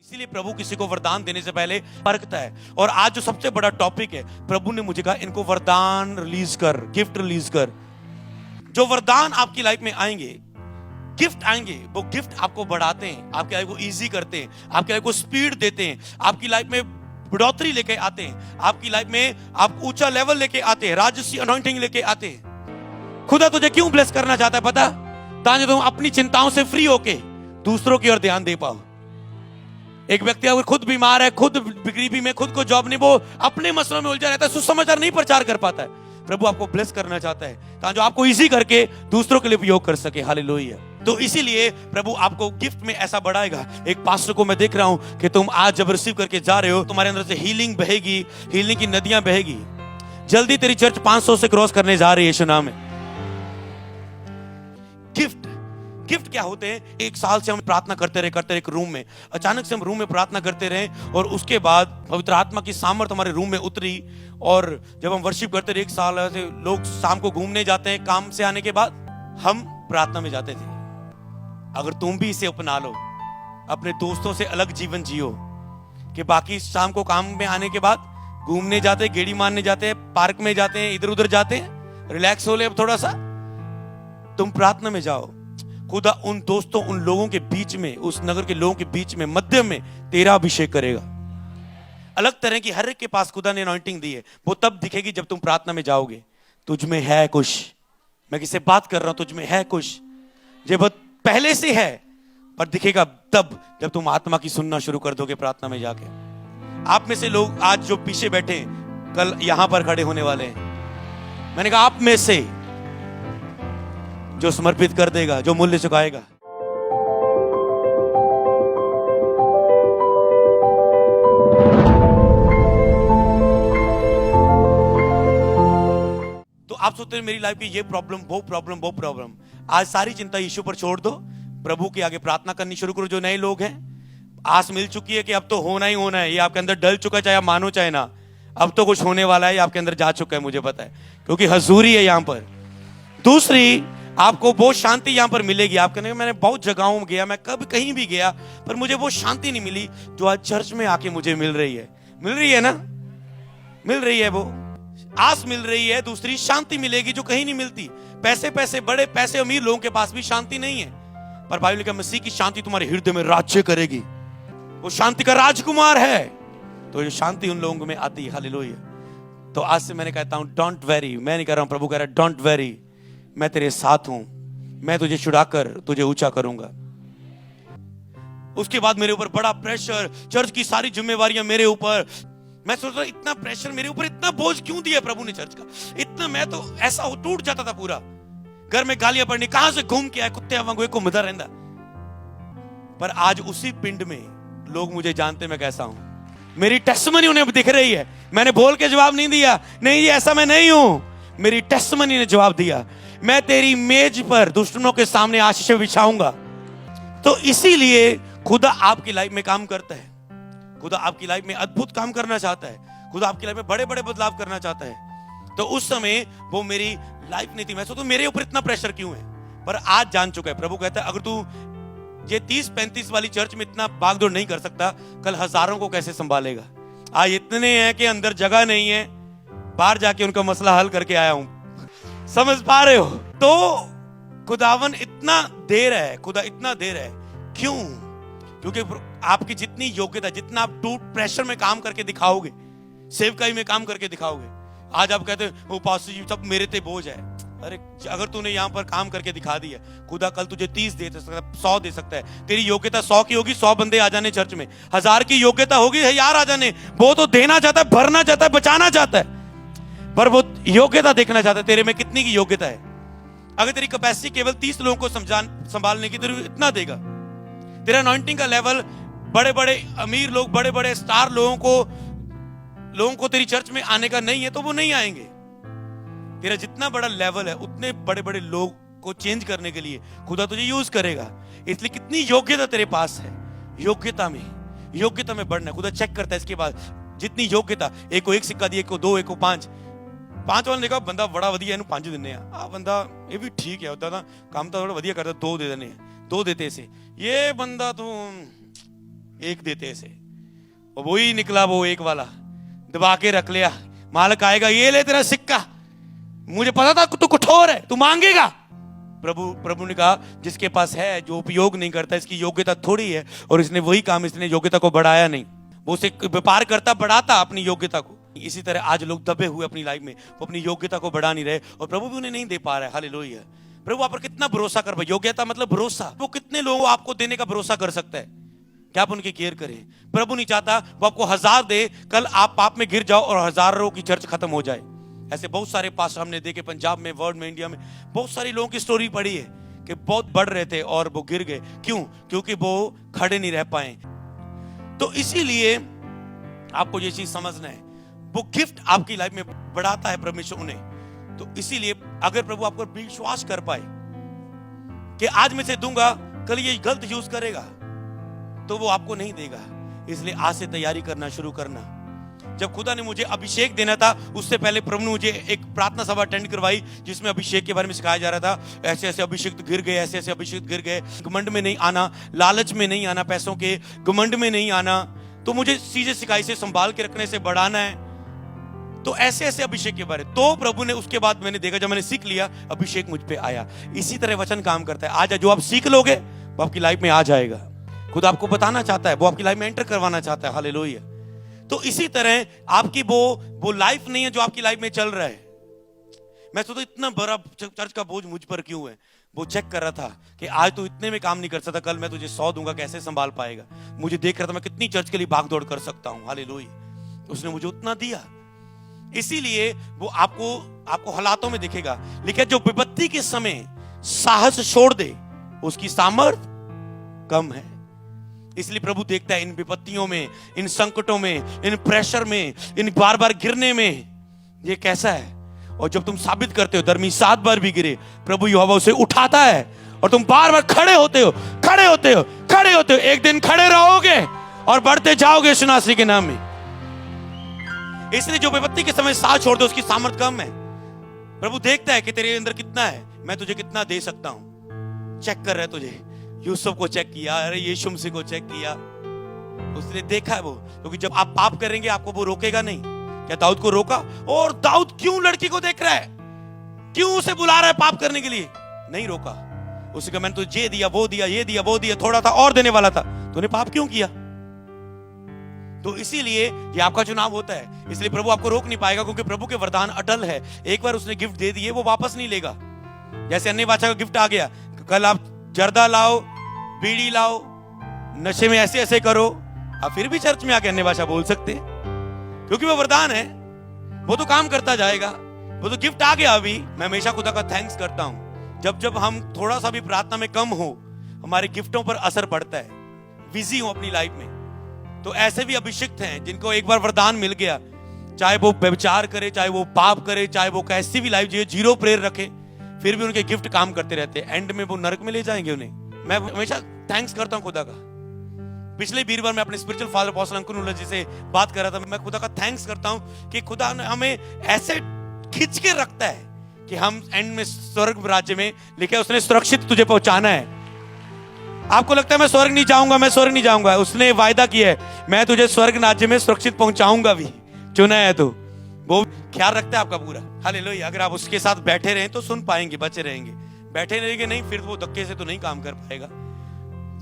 इसीलिए प्रभु किसी को वरदान देने से पहले परखता है। और आज जो सबसे बड़ा टॉपिक है, प्रभु ने मुझे कहा इनको वरदान रिलीज कर, गिफ्ट रिलीज कर। जो वरदान आपकी लाइफ में आएंगे, गिफ्ट आएंगे, वो गिफ्ट आपको बढ़ाते हैं, आपकी लाइफ को इजी करते हैं, आपकी लाइफ को स्पीड देते हैं, आपकी लाइफ में बढ़ोतरी लेके आते हैं, आपकी लाइफ में आप ऊंचा लेवल लेके आते हैं, राजसी अनॉइंटिंग लेके आते हैं। खुदा तुझे क्यों ब्लेस करना चाहता है पता? ताकि तुम अपनी चिंताओं से फ्री होके दूसरों की ओर ध्यान दे पाओ। एक व्यक्ति अगर खुद बीमार है, खुद गरीबी में, खुद को जॉब नहीं, वो अपने मसलों में उलझा रहता है, सुसमाचार नहीं प्रचार कर पाता है। प्रभु आपको ब्लेस करना चाहता है ताकि जो आपको इजी करके दूसरों के लिए उपयोग कर सके। हालेलुया। तो इसीलिए प्रभु आपको गिफ्ट में ऐसा बढ़ाएगा। एक पास्टर को मैं देख रहा हूं कि तुम आज जब रिसीव करके जा रहे हो, तुम्हारे अंदर से हीलिंग बहेगी, हीलिंग की नदियां बहेगी। जल्दी तेरी चर्च 500 से क्रॉस करने जा रही है यीशु नाम में। गिफ्ट क्या होते हैं? एक साल से हम प्रार्थना करते रहे एक रूम में, अचानक से हम रूम में प्रार्थना करते रहे और उसके बाद पवित्र आत्मा की सामर्थ हमारे रूम में उतरी। और जब हम वर्शिप करते रहे एक साल, ऐसे लोग शाम को घूमने जाते हैं काम से आने के बाद, हम प्रार्थना में जाते थे। अगर तुम भी इसे अपना लो, अपने दोस्तों से अलग जीवन जियो कि बाकी शाम को काम में आने के बाद घूमने जाते, गेड़ी मारने जाते हैं, पार्क में जाते हैं, इधर उधर जाते हैं, रिलैक्स हो ले अब थोड़ा सा। तुम प्रार्थना में जाओ। खुदा उन दोस्तों, उन लोगों के बीच में, उस नगर के लोगों के बीच में, मध्य में तेरा अभिषेक करेगा। अलग तरह की हर एक के पास खुदा ने अनॉइंटिंग दी है, वो तब दिखेगी जब तुम प्रार्थना में जाओगे। तुझ में है कुछ, मैं किससे बात कर रहा हूं, तुझ में है कुछ, ये बहुत पहले से है, पर दिखेगा तब जब तुम आत्मा की सुनना शुरू कर दोगे प्रार्थना में जाके। आप में से लोग आज जो पीछे बैठे कल यहां पर खड़े होने वाले हैं। मैंने कहा आप में से जो समर्पित कर देगा, जो मूल्य चुकाएगा। तो आप सोचते हैं मेरी लाइफ की ये प्रॉब्लम, वो प्रॉब्लम, वो प्रॉब्लम। आज सारी चिंता यीशु पर छोड़ दो, प्रभु के आगे प्रार्थना करनी शुरू करो। जो नए लोग हैं, आस मिल चुकी है कि अब तो होना ही होना है, ये आपके अंदर डल चुका है, चाहे आप मानो चाहे ना, अब तो कुछ होने वाला है, ये आपके अंदर जा चुका है, मुझे पता है, क्योंकि हजूरी है यहां पर। दूसरी, आपको वो शांति यहां पर मिलेगी। आप कहने मैंने बहुत जगहों में गया, मैं कभी कहीं भी गया, पर मुझे वो शांति नहीं मिली जो आज चर्च में आके मुझे मिल रही है। मिल रही है ना? मिल रही है, वो आस मिल रही है। दूसरी शांति मिलेगी जो कहीं नहीं मिलती। पैसे बड़े पैसे अमीर लोगों के पास भी शांति नहीं है, पर बाइबल का मसीह की शांति तुम्हारे हृदय में राज्य करेगी। वो शांति का राजकुमार है, तो ये शांति उन लोगों में आती है। हालेलुया। तो आज से मैंने कहता हूं डोंट वेरी। मैं नहीं कह रहा हूं, प्रभु कह रहा है डोंट वेरी, मैं तेरे साथ हूं, मैं तुझे छुड़ाकर तुझे ऊंचा करूंगा। उसके बाद मेरे ऊपर बड़ा प्रेशर, चर्च की सारी जिम्मेवारियां मेरे ऊपर। मैं सोच रहा इतना प्रेशर मेरे ऊपर, इतना बोझ क्यों दिया प्रभु ने चर्च का? इतना मैं तो ऐसा टूट जाता था पूरा। घर में गालियां पड़नी, कहां से घूम के आए, कुत्ते वांगू घूमता रहता। पर आज उसी पिंड में लोग मुझे जानते मैं कैसा हूं। मेरी टेस्टिमनी उन्हें दिख रही है। मैंने बोल के जवाब नहीं दिया, नहीं जी ऐसा मैं नहीं हूं। मेरी टेस्टिमनी ने जवाब दिया, मैं तेरी मेज पर दुश्मनों के सामने आशीष बिछाऊंगा। तो इसीलिए खुदा आपकी लाइफ में काम करता है। खुदा आपकी लाइफ में अद्भुत काम करना चाहता है। खुदा आपकी लाइफ में बड़े बड़े बदलाव करना चाहता है। तो उस समय वो मेरी लाइफ नहीं थी। मैं सोचता मेरे ऊपर इतना प्रेशर क्यों है, पर आज जान चुका है। प्रभु कहता है अगर तू ये 30-35 वाली चर्च में इतना भागदौड़ नहीं कर सकता, कल हजारों को कैसे संभालेगा? आज इतने हैं कि अंदर जगह नहीं है, बाहर जाके उनका मसला हल करके आया हूं। समझ पा रहे हो? तो खुदावन इतना देर है, खुदा इतना देर है क्यों? क्योंकि आपकी जितनी योग्यता, जितना आप टूट प्रेशर में काम करके दिखाओगे, सेवकाई में काम करके दिखाओगे। आज आप कहते हैं वो पास्टर जी सब मेरे ते बोझ है। अरे अगर तूने यहां पर काम करके दिखा दिया, खुदा कल तुझे 30 दे सकता है, 100 दे सकता है। तेरी योग्यता 100 की होगी, 100 बंदे आ जाने चर्च में। 1000 की योग्यता होगी, 1000 आ जाने। वो तो देना चाहता है, भरना चाहता है, बचाना चाहता है, पर वो योग्यता देखना चाहता है तेरे में कितनी की योग्यता है। अगर तेरी कैपेसिटी केवल 30 लोगों को संभालने की, तेरे इतना देगा। तेरा अनॉइंटिंग का लेवल, बड़े बड़े अमीर लोग, बड़े बड़े स्टार लोगों को तेरी चर्च में आने का नहीं है, तो वो नहीं आएंगे। तेरा जितना बड़ा लेवल है, उतने बड़े बड़े लोग को चेंज करने के लिए खुदा तुझे यूज करेगा। इसलिए कितनी योग्यता तेरे पास है, योग्यता में बढ़ना है। खुदा चेक करता है इसके बाद जितनी योग्यता। एक को 1 सिक्का दिया, एक को 2, एक को 5 वाले देखा बंदा बड़ा वधिया, 5 दिने आ बंदा ये भी ठीक है, होता ना काम तो थोड़ा वधिया करता, 2 दे देने, 2 देते से। ये बंदा तो एक देते ऐसे, और वही निकला वो एक वाला, दबा के रख लिया। मालिक आएगा, ये ले तेरा सिक्का, मुझे पता था तू कठोर है, तू मांगेगा। प्रभु ने कहा जिसके पास है, जो उपयोग नहीं करता, इसकी योग्यता थोड़ी है, और इसने वही काम, इसने योग्यता को बढ़ाया नहीं, वो उसे व्यापार करता बढ़ाता अपनी योग्यता को। इसी तरह आज लोग दबे हुए अपनी लाइफ में, वो अपनी योग्यता को बढ़ा नहीं रहे, और प्रभु भी उन्हें नहीं दे पा रहा है। हालेलुया। प्रभु आप पर कितना भरोसा कर पाए? योग्यता मतलब भरोसा। वो कितने लोगों को आपको देने का भरोसा कर सकता है? क्या आप उनकी केयर करें? प्रभु नहीं चाहता वो आपको 1000 दे, कल आप पाप में गिर जाओ और हजारों की चर्च खत्म हो जाए। ऐसे बहुत सारे पास हमने देखे, पंजाब में, वर्ल्ड में, इंडिया में बहुत सारे लोगों की स्टोरी पढ़ी है कि बहुत बढ़ रहे थे और वो गिर गए। क्यों? क्योंकि वो खड़े नहीं रह पाए। तो इसीलिए आपको ये चीज समझना है, वो गिफ्ट आपकी लाइफ में बढ़ाता है परमेश्वर उन्हें। तो इसीलिए अगर प्रभु आपको विश्वास कर पाए कि आज मैं से दूंगा, कल ये गलत यूज करेगा, तो वो आपको नहीं देगा। इसलिए आज से तैयारी करना शुरू करना। जब खुदा ने मुझे अभिषेक देना था, उससे पहले प्रभु ने मुझे एक प्रार्थना सभा अटेंड करवाई, जिसमें अभिषेक के बारे में सिखाया जा रहा था। ऐसे ऐसे अभिषेक गिर गए, ऐसे ऐसे अभिषेक गिर गए। घमंड में नहीं आना, लालच में नहीं आना, पैसों के घमंड में नहीं आना। तो मुझे चीजें सिखाई से संभाल के रखने से बढ़ाना है। तो ऐसे ऐसे अभिषेक के बारे, तो प्रभु ने उसके बाद मैंने देखा, जब मैंने सीख लिया, अभिषेक मुझ पे आया। इसी तरह वचन काम करता है। आज जो आप सीख लोगे वो आपकी लाइफ में आ जाएगा। खुद आपको बताना चाहता है, वो आपकी लाइफ में एंटर करवाना चाहता है। हालेलुया। तो इसी तरह आपकी वो लाइफ नहीं है जो आपकी लाइफ में चल रहा है। मैं सोचता इतना बड़ा चर्च का बोझ मुझ पर क्यों है? वो चेक कर रहा था कि आज तो इतने में काम नहीं कर सकता, कल मैं तुझे 100 दूंगा, कैसे संभाल पाएगा? मुझे देख रहा था मैं कितनी चर्च के लिए भाग दौड़ कर सकता हूं। हालेलुया। उसने मुझे उतना दिया। इसीलिए वो आपको हालातों में दिखेगा। लेकिन जो विपत्ति के समय साहस छोड़ दे, उसकी सामर्थ कम है। इसलिए प्रभु देखता है इन विपत्तियों में, इन संकटों में, इन प्रेशर में, इन बार बार गिरने में, ये कैसा है। और जब तुम साबित करते हो, धर्मी 7 बार भी गिरे, प्रभु यहोवा उसे उठाता है, और तुम बार बार खड़े होते हो। एक दिन खड़े रहोगे और बढ़ते जाओगे यीशु नासरी के नाम में। इसलिए जो विपत्ति के समय साथ छोड़ दो, उसकी सामर्थ कम है। प्रभु देखता है कि तेरे अंदर कितना है, मैं तुझे कितना दे सकता हूं। चेक कर रहा है तुझे। यूसुफ को चेक किया, अरे यीशु मसीह को चेक किया, उसने देखा है वो। क्योंकि जब आप पाप करेंगे आपको वो रोकेगा नहीं। क्या दाऊद को रोका? और दाऊद क्यों लड़की को देख रहा है, क्यों उसे बुला रहा है पाप करने के लिए? नहीं रोका। उसने कहा मैंने तुझे ये दिया, वो दिया, ये दिया, वो दिया, थोड़ा था और देने वाला था, तूने पाप क्यों किया? तो इसीलिए ये आपका चुनाव होता है। इसलिए प्रभु आपको रोक नहीं पाएगा, क्योंकि प्रभु के वरदान अटल है। एक बार उसने गिफ्ट दे दिए, वो वापस नहीं लेगा। जैसे अन्य बादशाह का गिफ्ट आ गया, कल आप जर्दा लाओ, बीड़ी लाओ, नशे में ऐसे ऐसे करो, आप फिर भी चर्च में आके अन्य भाषा बोल सकते हैं, क्योंकि वो वरदान है, वो तो काम करता जाएगा। वो तो गिफ्ट आ गया। अभी मैं हमेशा खुदा का थैंक्स करता हूं। जब हम थोड़ा सा भी प्रार्थना में कम हो, हमारे गिफ्टों पर असर पड़ता है, बिजी हो अपनी लाइफ में। तो ऐसे भी अभिषिक्त हैं जिनको एक बार वरदान मिल गया, चाहे वो व्यभिचार करे, चाहे वो पाप करे, चाहे वो कैसी भी लाइफ जिए, 0 प्रेयर रखे, फिर भी उनके गिफ्ट काम करते रहते हैं। एंड में वो नरक में ले जाएंगे उन्हें। मैं हमेशा थैंक्स करता हूं खुदा का। पिछले वीरवार में अपने स्पिरिचुअल फादर अपोस्टल अंकुर नूला जी से बात कर रहा था। मैं खुदा का थैंक्स करता हूं कि खुदा ने हमें ऐसे खींच के रखता है कि हम एंड में स्वर्ग राज्य में, लिखा उसने सुरक्षित तुझे पहुंचाना है। आपको लगता है मैं स्वर्ग नहीं जाऊंगा, मैं स्वर्ग नहीं जाऊंगा, उसने वायदा किया है मैं तुझे स्वर्ग राज्य में सुरक्षित पहुंचाऊंगा भी। चुना है तो वो ख्याल रखता है आपका पूरा। हालेलुया। अगर आप उसके साथ बैठे रहें तो सुन पाएंगे, बचे रहेंगे। बैठे रहेंगे नहीं, फिर वो धक्के से तो नहीं काम कर पाएगा।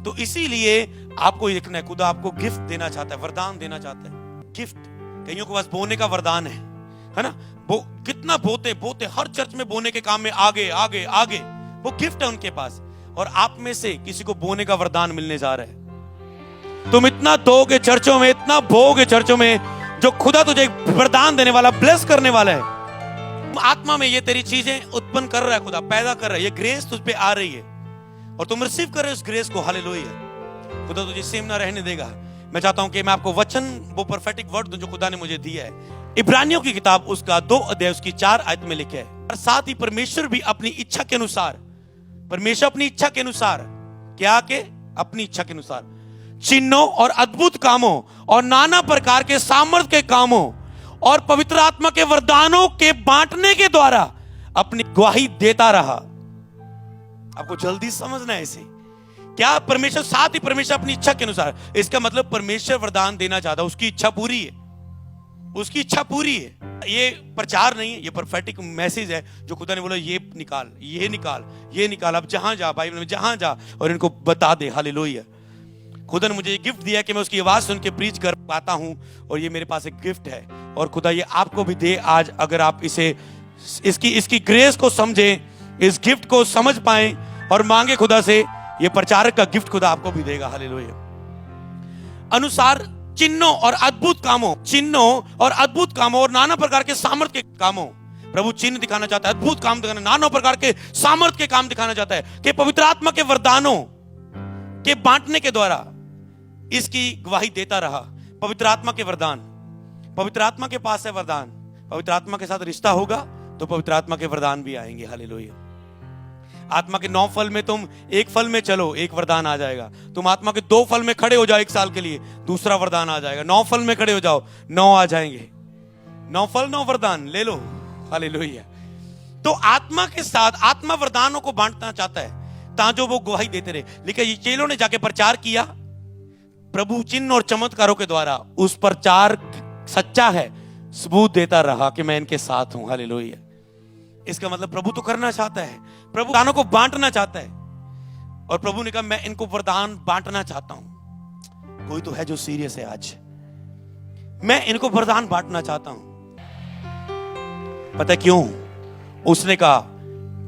तो इसीलिए आपको देखना है, खुदा आपको गिफ्ट देना चाहता है, वरदान देना चाहता है। गिफ्ट, कईयों के पास बोने का वरदान है ना, वो कितना बोते हर चर्च में बोने के काम में आगे आगे आगे, वो गिफ्ट है उनके पास। और आप में से किसी को बोने का वरदान मिलने जा रहा है। तुम इतना दोगे चर्चों में, इतना बोगे चर्चों में, जो खुदा तुझे वरदान देने वाला, ब्लेस करने वाला है। आत्मा में ये तेरी चीजें उत्पन्न कर रहा है, खुदा पैदा कर रहा है, ये ग्रेस तुझ पे आ रही है और तुम रिसीव कर रहे हो उस ग्रेस को। हालेलुया। खुदा तुझे सेम ना रहने देगा। मैं चाहता हूं कि मैं आपको वचन, वो प्रोफेटिक वर्ड दूं जो खुदा ने मुझे दिया है। इब्रानियों की किताब उसका 2 अध्याय उसकी 4 आयत में लिखा है, और साथ ही परमेश्वर भी अपनी इच्छा के अनुसार, परमेश्वर अपनी इच्छा के अनुसार, क्या के अपनी इच्छा के अनुसार चिन्हों और अद्भुत कामों और नाना प्रकार के सामर्थ के कामों और पवित्र आत्मा के वरदानों के बांटने के द्वारा अपनी गवाही देता रहा। आपको जल्दी समझना है इसे क्या परमेश्वर, साथ ही परमेश्वर अपनी इच्छा के अनुसार, इसका मतलब परमेश्वर वरदान देना चाहता है, उसकी इच्छा पूरी है, उसकी इच्छा पूरी है। ये प्रचार नहीं है, ये प्रोफेटिक मैसेज है जो खुदा ने बोला ये निकाल, ये निकाल, ये निकाल, अब जहां जा, बाइबल में जहां जा और इनको बता दे। हालेलुया। खुदा ने मुझे ये गिफ्ट दिया कि मैं उसकी आवाज सुन के प्रीच कर पाता हूं, और ये मेरे पास एक गिफ्ट है, और खुदा ये आपको भी दे आज, अगर आप इसे इसकी ग्रेस को समझें, इस गिफ्ट को समझ पाए और मांगे खुदा से, ये प्रचारक का गिफ्ट खुदा आपको भी देगा। हालेलुया। अनुसार चिन्हों और अद्भुत कामों, चिन्हों और अद्भुत कामों और नाना प्रकार के सामर्थ्य के कामों, प्रभु चिन्ह दिखाना चाहता है, अद्भुत काम दिखाना, नाना प्रकार के सामर्थ्य के काम दिखाना चाहता है कि पवित्र आत्मा के वरदानों के बांटने के द्वारा इसकी गवाही देता रहा। पवित्र आत्मा के वरदान, पवित्र आत्मा के पास है वरदान, पवित्र आत्मा के साथ रिश्ता होगा तो पवित्र आत्मा के वरदान भी आएंगे। हालेलुया। आत्मा के 9 फल में तुम एक फल में चलो, एक वरदान आ जाएगा। तुम आत्मा के 2 फल में खड़े हो जाओ 1 साल के लिए, दूसरा वरदान आ जाएगा। 9 फल में खड़े हो जाओ, 9 आ जाएंगे। 9 फल 9 वरदान ले लो। हालेलुया। तो आत्मा के साथ आत्मा वरदानों को बांटना चाहता है ताकि वो गवाही देते रहे। लेकिन ये चेलों ने जाके प्रचार किया, प्रभु चिन्ह और चमत्कारों के द्वारा उस प्रचार सच्चा है सबूत देता रहा कि मैं इनके साथ हूं। हालेलुया। इसका मतलब प्रभु तो करना चाहता है, प्रभु वरदानों को बांटना चाहता है, और प्रभु ने कहा मैं इनको वरदान बांटना चाहता हूं। कोई तो है जो सीरियस है आज, मैं इनको वरदान बांटना चाहता हूं। पता क्यों? उसने कहा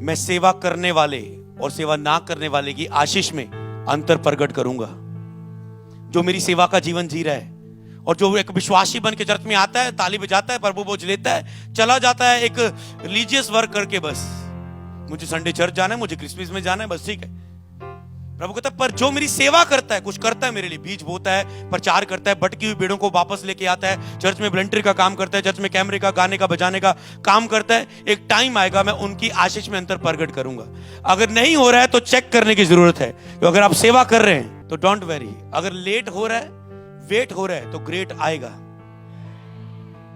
मैं सेवा करने वाले और सेवा ना करने वाले की आशीष में अंतर प्रकट करूंगा। जो मेरी सेवा का जीवन जी रहा है और जो एक विश्वासी बन के चर्च में आता है, ताली बजाता है, प्रभु बोझ लेता है, चला जाता है एक रिलीजियस वर्क करके, बस मुझे संडे चर्च जाना है, मुझे क्रिसमस में जाना है, बस ठीक है। प्रभु कहता है पर जो मेरी सेवा करता है, कुछ करता है मेरे लिए, बीज बोता है, प्रचार करता है, भटकी हुई भेड़ों को वापस लेके आता है, चर्च में वॉलंटियर का काम करता है, चर्च में कैमरे का, गाने का, बजाने का काम करता है, एक टाइम आएगा मैं उनकी आशीष में अंतर प्रकट करूंगा। अगर नहीं हो रहा है तो चेक करने की जरूरत है। तो अगर आप सेवा कर रहे हैं तो डोंट वेरी, अगर लेट हो रहा है, वेट हो रहा है तो ग्रेट आएगा।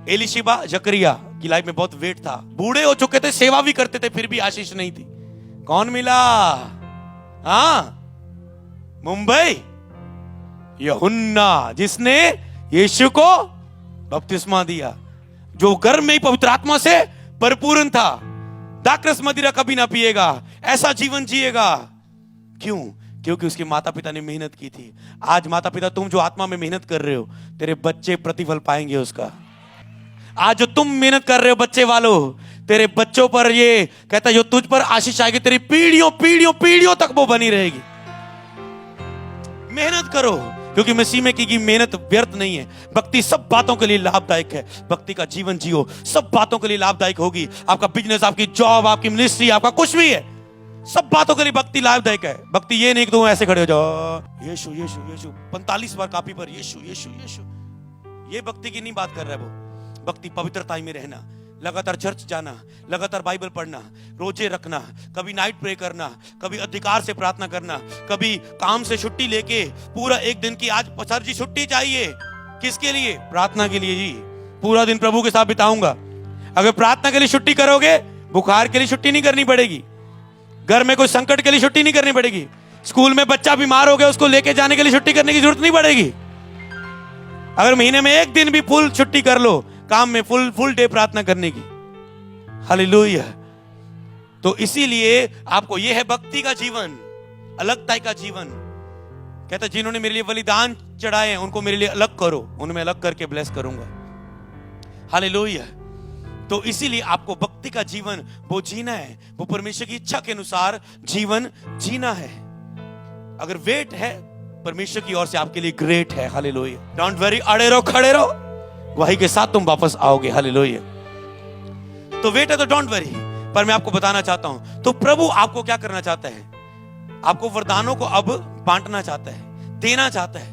एलिशिबा जकरिया की लाइफ में बहुत वेट था, बूढ़े हो चुके थे, सेवा भी करते थे, फिर भी आशीष नहीं थी। कौन मिला? हाँ, मुंबई यूहन्ना, जिसने यीशु को बपतिस्मा दिया, जो घर में ही पवित्र आत्मा से परिपूर्ण था। दाखरस मदिरा कभी ना पिएगा, ऐसा जीवन जिएगा। क्यों? क्योंकि उसके माता पिता ने मेहनत की थी। आज माता पिता, तुम जो आत्मा में मेहनत कर रहे हो, तेरे बच्चे प्रतिफल पाएंगे उसका। आज जो तुम मेहनत कर रहे हो बच्चे वालों, तेरे बच्चों पर ये कहता है जो तुझ पर आशीष आएगी, तेरी पीढ़ियों पीढ़ियों पीढ़ियों तक वो बनी रहेगी। मेहनत करो, क्योंकि मसीह में की गई मेहनत व्यर्थ नहीं है। भक्ति सब बातों के लिए लाभदायक है। भक्ति का जीवन जियो, सब बातों के लिए लाभदायक होगी। आपका बिजनेस, आपकी जॉब, आपकी मिनिस्ट्री, आपका कुछ भी है, सब बातों के लिए भक्ति लाभदायक है। भक्ति ये नहीं कि तुम ऐसे खड़े हो जाओ यीशु यीशु यीशु 45 बार कॉपी पर यीशु यीशु यीशु, ये भक्ति की नहीं बात कर रहा है वो। भक्ति पवित्रता में रहना, लगातार चर्च जाना, लगातार बाइबल पढ़ना, रोजे रखना, कभी नाइट प्रे करना, कभी अधिकार से प्रार्थना करना, कभी काम से छुट्टी लेके पूरा एक दिन की, आज सर जी छुट्टी चाहिए, किसके लिए? प्रार्थना के लिए जी, पूरा दिन प्रभु के साथ बिताऊंगा। अगर प्रार्थना के लिए छुट्टी करोगे, बुखार के लिए छुट्टी नहीं करनी पड़ेगी, घर में कोई संकट के लिए छुट्टी नहीं करनी पड़ेगी, स्कूल में बच्चा बीमार हो गया उसको लेके जाने के लिए छुट्टी करने की जरूरत नहीं पड़ेगी। अगर महीने में एक दिन भी फुल छुट्टी कर लो, काम में फुल डे प्रार्थना करने की। हालेलुया। तो इसीलिए आपको यह है भक्ति का जीवन, अलगता का जीवन। कहता जिन्होंने मेरे लिए बलिदान चढ़ाए हैं उनको मेरे लिए अलग करो, उनमें अलग करके ब्लेस करूंगा। हालेलुया। तो इसीलिए आपको भक्ति का जीवन वो जीना है, वो परमेश्वर की इच्छा के अनुसार जीवन जीना है। अगर वेट है परमेश्वर की ओर से आपके लिए ग्रेट है। हालेलुया। डोंट वरी, अड़े रहो, खड़े रहो, वही के साथ तुम वापस आओगे। हालेलुया। तो वेट है तो डोंट वरी। पर मैं आपको बताना चाहता हूं, तो प्रभु आपको क्या करना चाहता है? आपको वरदानों को अब बांटना चाहता है, देना चाहता है,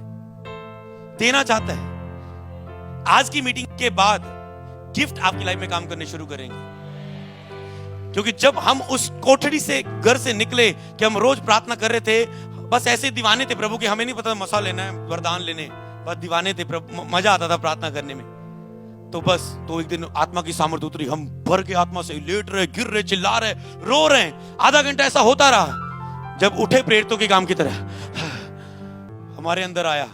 देना चाहता है। आज की मीटिंग के बाद गिफ्ट आपकी लाइफ में काम करने शुरू करेंगे, क्योंकि जब हम उस कोठरी से, घर से निकले कि हम रोज प्रार्थना कर रहे थे, बस ऐसे दीवाने थे प्रभु के, हमें नहीं पता मसा लेना है, वरदान लेने, बस दीवाने थे प्रभु, मजा आता था प्रार्थना करने में। तो एक दिन आत्मा की सामर्थ्य उतरी, हम भर के आत्मा से लेट रहे, गिर रहे, चिल्ला रहे, रो रहे हैं। आधा घंटा ऐसा होता रहा, जब उठे प्रेरितों के काम की तरह, हमारे अंदर आया,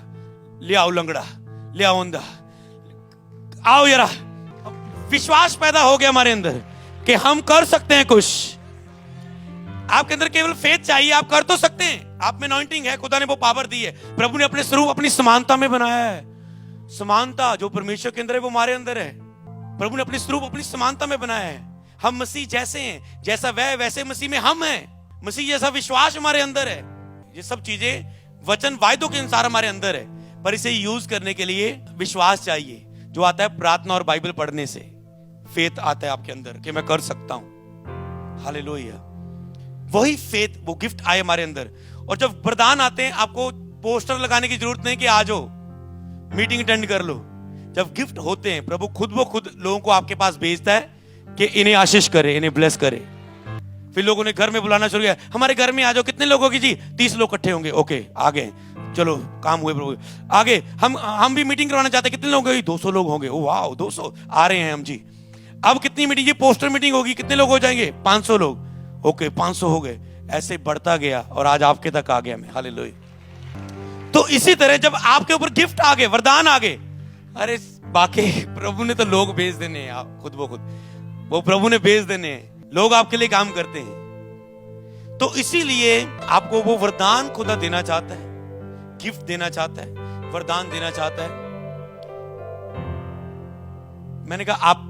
ले आओ लंगड़ा, ले आओ अंधा, आओ यारा। विश्वास पैदा हो गया हमारे अंदर कि हम कर सकते हैं कुछ। आपके अंदर केवल फेथ चाहिए, आप कर तो सकते हैं। आप में अनॉइंटिंग है, खुदा ने वो पावर दी है। प्रभु ने अपने स्वरूप अपनी समानता में बनाया है। समानता जो परमेश्वर के अंदर है वो हमारे अंदर है। प्रभु ने अपने स्वरूप अपनी समानता में बनाया है। हम मसीह जैसे हैं, जैसा वह वैसे मसीह में हम हैं। मसीह जैसा विश्वास हमारे अंदर है। ये सब चीजें वचन वायदों के अनुसार हमारे अंदर है, पर इसे यूज करने के लिए विश्वास चाहिए, जो आता है प्रार्थना और बाइबल पढ़ने से। फेथ आता है आपके अंदर कि मैं कर सकता हूं। हालेलुया। वही फेथ, वो गिफ्ट आए हमारे अंदर। और जब वरदान आते हैं, आपको पोस्टर लगाने की जरूरत नहीं कि आ जाओ मीटिंग अटेंड कर लो। जब गिफ्ट होते हैं, प्रभु खुद ब खुद लोगों को आपके पास भेजता है कि इन्हें आशीष करे, इन्हें ब्लेस करे। फिर लोगों ने घर में बुलाना शुरू किया, हमारे घर में आ जाओ। कितने लोग होंगे जी? 30 लोग इकट्ठे होंगे। ओके, आ गए, चलो काम हुए प्रभु। आगे हम भी मीटिंग करवाना चाहते हैं। कितने लोग होंगे? 200 लोग होंगे। ओ वाह, 200 आ रहे हैं हम जी। अब कितनी मीटिंग? ये पोस्टर मीटिंग होगी। कितने लोग हो जाएंगे? 500 लोग। ओके, 500 हो गए। ऐसे बढ़ता गया और आज आपके तक आ गया मैं। हालेलुया। तो इसी तरह जब आपके ऊपर गिफ्ट आ गए, वरदान आ गए, अरे बाकी प्रभु ने तो लोग भेज देने हैं, आप खुद ब खुद वो प्रभु ने भेज देने हैं। लोग आपके लिए काम करते हैं। तो इसीलिए आपको वो वरदान खुदा देना चाहता है, गिफ्ट देना चाहता है, वरदान देना चाहता है। मैंने कहा आप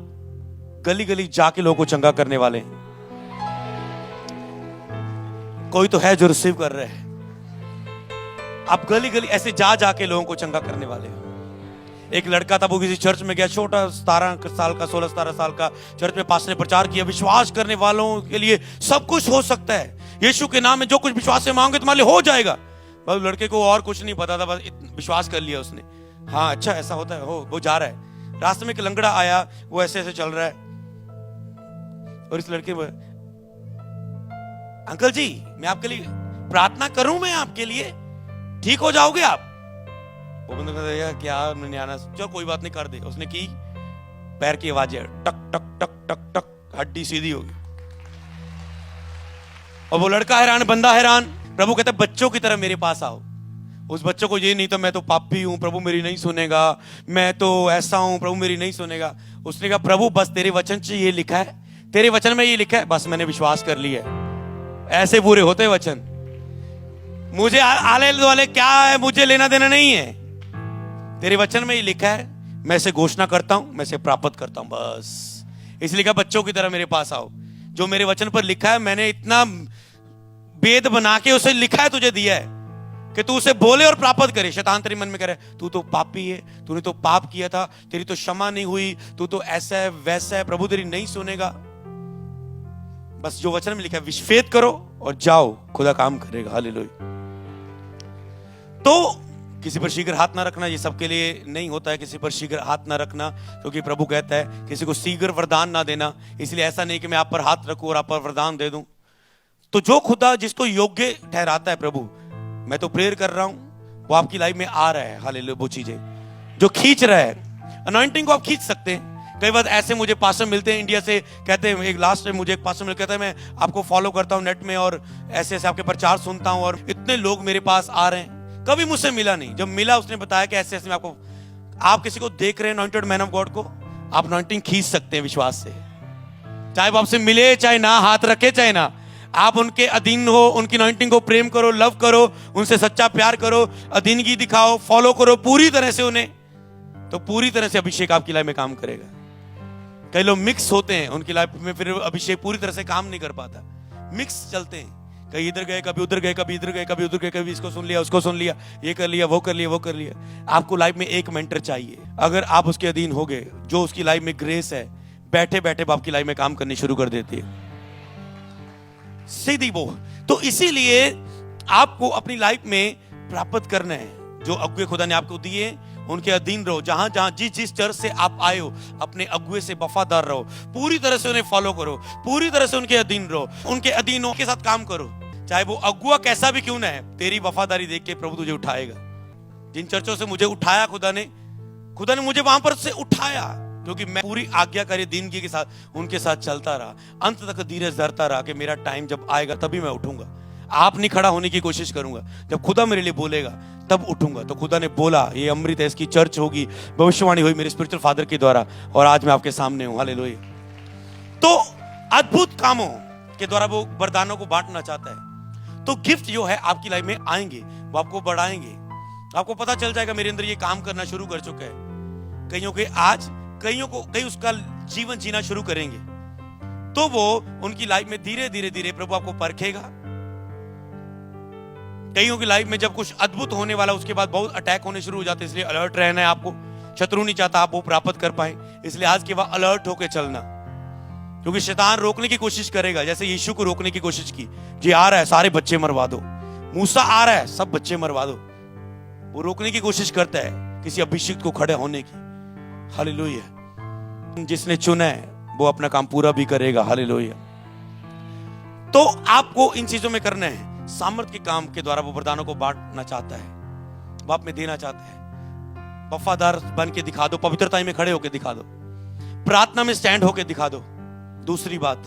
गली गली जाके लोगों को चंगा करने वाले हैं। कोई तो है जो रिसीव कर रहे हैं। आप गली गली ऐसे जा जाके लोगों को चंगा करने वाले हैं। एक लड़का था, वो किसी चर्च में गया, छोटा 17 साल का, 16-17 साल का। चर्च में पास्टर ने प्रचार किया, विश्वास करने वालों के लिए सब कुछ हो सकता है। यीशु के नाम में जो कुछ विश्वास से मांगे तुम्हारे लिए हो जाएगा। बस लड़के को और कुछ नहीं पता था, बस विश्वास कर लिया उसने। हाँ अच्छा ऐसा होता है। वो जा रहा है, रास्ते में एक लंगड़ा आया, वो ऐसे ऐसे चल रहा है और इस लड़के में, अंकल जी मैं आपके लिए प्रार्थना करूं, मैं आपके लिए, ठीक हो जाओगे आप? वो बंदा कहता है क्या नहीं आना, चलो कोई बात नहीं कर दे। उसने की, पैर की आवाज है टक टक टक टक टक, हड्डी सीधी होगी। और वो लड़का हैरान, बंदा हैरान। प्रभु कहता है बच्चों की तरह मेरे पास आओ। उस बच्चों को ये नहीं तो मैं तो पापी हूं, प्रभु मेरी नहीं सुनेगा, मैं तो ऐसा हूं, प्रभु मेरी नहीं सुनेगा। उसने कहा प्रभु बस तेरे वचन से ये लिखा है, तेरे वचन में ये लिखा है, बस मैंने विश्वास कर लिया है। ऐसे पूरे होते वचन। मुझे आले वाले क्या है, मुझे लेना देना नहीं है। तेरे वचन में ये लिखा है, मैं इसे घोषणा करता हूं, मैं इसे प्राप्त करता हूं, बस। इसलिए कहा बच्चों की तरह मेरे पास आओ। जो मेरे वचन पर लिखा है, मैंने इतना वेद बना के उसे लिखा है, तुझे दिया है कि तू उसे बोले और प्राप्त करे। शैतान तेरे मन में कह रहा है तू तो पापी है, तूने तो पाप किया था, तेरी तो क्षमा नहीं हुई, तू तो ऐसा है वैसा है, प्रभु तेरी नहीं सुनेगा। बस जो वचन में लिखा है विश्वास करो और जाओ, खुदा काम करेगा। हालेलुया। तो किसी पर शीघ्र हाथ ना रखना, ये सबके लिए नहीं होता है किसी पर शीघ्र हाथ ना रखना, क्योंकि प्रभु कहता है किसी को शीघ्र वरदान ना देना। इसलिए ऐसा नहीं कि मैं आप पर हाथ रखूं और आप पर वरदान दे दूं। तो जो खुदा जिसको योग्य ठहराता है, प्रभु मैं तो प्रेयर कर रहा हूं, वो आपकी लाइफ में आ रहा है। हालेलुया। वो चीजें जो खींच रहा है, अनॉइंटिंग को आप खींच सकते हैं। कई बार ऐसे मुझे पास्टर मिलते हैं इंडिया से, कहते हैं, एक लास्ट टाइम मुझे एक पास्टर मिल कहता है मैं आपको फॉलो करता हूं नेट में और ऐसे ऐसे आपके प्रचार सुनता हूं और इतने लोग मेरे पास आ रहे हैं। कभी मुझसे मिला नहीं, जब मिला उसने बताया कि ऐसे ऐसे मैं आपको, आप किसी को देख रहे हैं अनॉइंटेड मैन ऑफ गॉड को, आप अनॉइंटिंग खींच सकते हैं विश्वास से। चाहे वो आपसे मिले चाहे ना, हाथ रखे चाहे ना, आप उनके अधीन हो, उनकी अनॉइंटिंग को प्रेम करो, लव करो, उनसे सच्चा प्यार करो, अधीनगी दिखाओ, फॉलो करो पूरी तरह से उन्हें, तो पूरी तरह से अभिषेक आपकी लाइफ में काम करेगा। कई लोग मिक्स होते हैं, उनकी लाइफ में फिर अभिषेक पूरी तरह से काम नहीं कर पाता। मिक्स चलते हैं, कहीं इधर गए, कभी उधर गए, कभी इधर गए, कभी उधर गए, कभी इसको सुन लिया, उसको सुन लिया, ये कर लिया, वो कर लिया, वो कर लिया। आपको लाइफ में एक मेंटर चाहिए। अगर आप उसके अधीन हो गए, जो उसकी लाइफ में ग्रेस है, बैठे बैठे आपकी लाइफ में काम करनी शुरू कर देती है, सीधी वो। तो इसीलिए आपको अपनी लाइफ में प्राप्त करना है जो अगुए खुदा ने आपको दिए, उनके अधीन रहो। जहां जहां जिस चर्च से आप आए हो, अपने अगुए से वफादार रहो, पूरी तरह से उन्हें फॉलो करो, पूरी तरह से उनके अधीन रहो, उनके अधीनों के साथ काम करो, चाहे वो अगुआ कैसा भी क्यों ना है। तेरी वफादारी देख के प्रभु तुझे उठाएगा। जिन चर्चों से मुझे उठाया खुदा ने मुझे वहां पर से उठाया, क्योंकि मैं पूरी आज्ञाकारी दीनगी के साथ उनके साथ चलता रहा, अंत तक धीरज धरता रहा कि मेरा टाइम जब आएगा तभी मैं उठूंगा। आप नहीं खड़ा होने की कोशिश करूंगा, जब खुदा मेरे लिए बोलेगा तब उठूंगा। तो खुदा ने बोला, ये अमृत है, इसकी चर्च होगी, भविष्यवाणी हुई मेरे स्पिरिचुअल फादर के द्वारा, और आज मैं आपके सामने हूं। हालेलुया। तो अद्भुत कामों के द्वारा वो वरदानों को बांटना चाहता है। तो गिफ्ट जो है आपकी लाइफ में आएंगे, वो आपको बढ़ाएंगे। आपको पता चल जाएगा मेरे अंदर ये काम करना शुरू कर चुका है। कईयों के आज, कई उसका जीवन जीना शुरू करेंगे, तो वो उनकी लाइफ में धीरे धीरे धीरे प्रभु आपको परखेगा। कईयों की लाइफ में जब कुछ अद्भुत होने वाला, उसके बाद बहुत अटैक होने शुरू हो जाते हैं। इसलिए अलर्ट रहना है आपको। शत्रु नहीं चाहता आप वो प्राप्त कर पाए, इसलिए आज के बाद अलर्ट होकर चलना, क्योंकि शैतान रोकने की कोशिश करेगा। जैसे यीशु को रोकने की कोशिश की, जी आ रहा है सारे बच्चे मरवा दो, मूसा आ रहा है सब बच्चे मरवा दो। वो रोकने की कोशिश करता है किसी अभिषिक्त को खड़े होने की। हालेलुया। जिसने चुना है वो अपना काम पूरा भी करेगा। हालेलुया। तो आपको इन चीजों में करना है। सामर्थ्य के काम के द्वारा वो वरदानों को बांटना चाहता है, वो आप में देना चाहता है। वफादार बन के दिखा दो, पवित्रता में खड़े होकर दिखा दो, प्रार्थना में स्टैंड होकर दिखा दो। दूसरी बात,